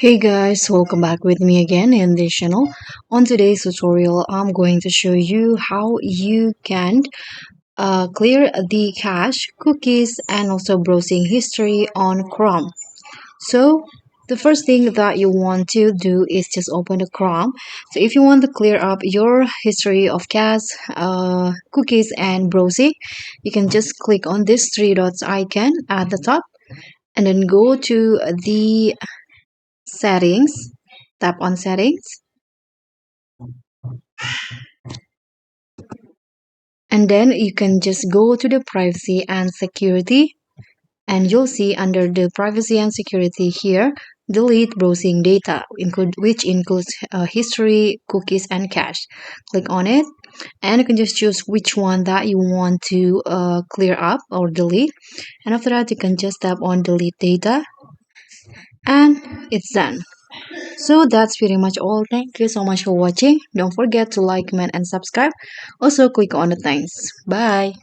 Hey guys, welcome back with me again in this channel. On today's tutorial, I'm going to show you how you can clear the cache, cookies, and also browsing history on Chrome. So the first thing that you want to do is just open the Chrome. So if you want to clear up your history of cache, cookies, and browsing, you can just click on this three dots icon at the top and then go to the settings, tap on settings, and then you can just go to the privacy and security, and you'll see under the privacy and security here, delete browsing data, which includes history, cookies, and cache. Click on it, and you can just choose which one that you want to clear up or delete, and after that you can just tap on delete data, and it's done. So that's pretty much all. Thank you so much for watching. Don't forget to like, comment, and subscribe. Also, click on the thanks. Bye.